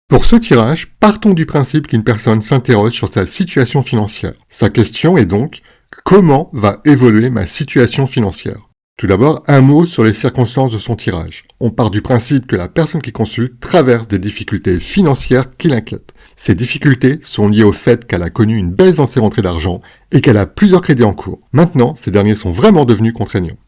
Pour ce tirage, partons du principe qu'une personne s'interroge sur sa situation financière. Sa question est donc « Comment va évoluer ma situation financière ?» Tout d'abord, un mot sur les circonstances de son tirage. On part du principe que la personne qui consulte traverse des difficultés financières qui l'inquiètent. Ces difficultés sont liées au fait qu'elle a connu une baisse dans ses rentrées d'argent et qu'elle a plusieurs crédits en cours. Maintenant, ces derniers sont vraiment devenus contraignants.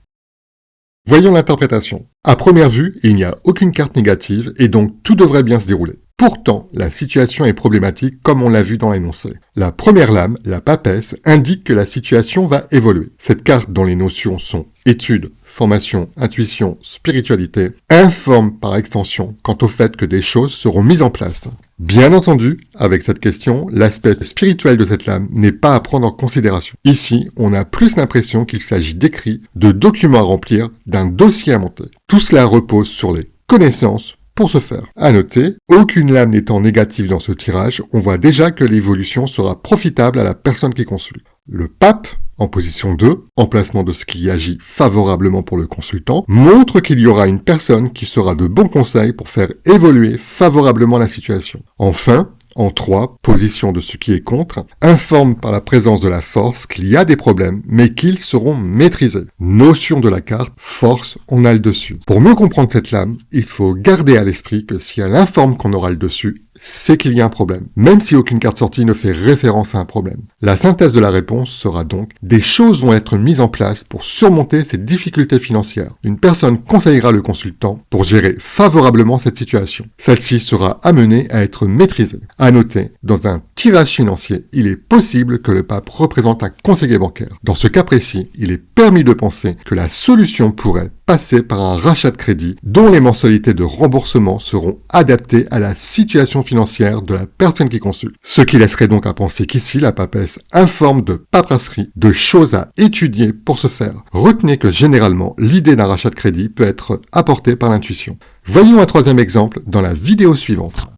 Voyons l'interprétation. À première vue, il n'y a aucune carte négative et donc tout devrait bien se dérouler. Pourtant, la situation est problématique comme on l'a vu dans l'énoncé. La première lame, la papesse, indique que la situation va évoluer. Cette carte dont les notions sont études, formation, intuition, spiritualité, informe par extension quant au fait que des choses seront mises en place. Bien entendu, avec cette question, l'aspect spirituel de cette lame n'est pas à prendre en considération. Ici, on a plus l'impression qu'il s'agit d'écrits, de documents à remplir, d'un dossier à monter. Tout cela repose sur les connaissances. Pour ce faire, à noter, aucune lame n'étant négative dans ce tirage, on voit déjà que l'évolution sera profitable à la personne qui consulte. Le pape, en position 2, emplacement de ce qui agit favorablement pour le consultant, montre qu'il y aura une personne qui sera de bons conseils pour faire évoluer favorablement la situation. Enfin, en 3, position de ce qui est contre, informe par la présence de la force qu'il y a des problèmes, mais qu'ils seront maîtrisés. Notion de la carte, force, on a le dessus. Pour mieux comprendre cette lame, il faut garder à l'esprit que si elle informe qu'on aura le dessus, c'est qu'il y a un problème, même si aucune carte sortie ne fait référence à un problème. La synthèse de la réponse sera donc « Des choses vont être mises en place pour surmonter ces difficultés financières. Une personne conseillera le consultant pour gérer favorablement cette situation. Celle-ci sera amenée à être maîtrisée. » À noter, dans un tirage financier, il est possible que le pape représente un conseiller bancaire. Dans ce cas précis, il est permis de penser que la solution pourrait passer par un rachat de crédit dont les mensualités de remboursement seront adaptées à la situation financière de la personne qui consulte. Ce qui laisserait donc à penser qu'ici, la papesse informe de paperasserie, de choses à étudier pour ce faire. Retenez que généralement, l'idée d'un rachat de crédit peut être apportée par l'intuition. Voyons un troisième exemple dans la vidéo suivante.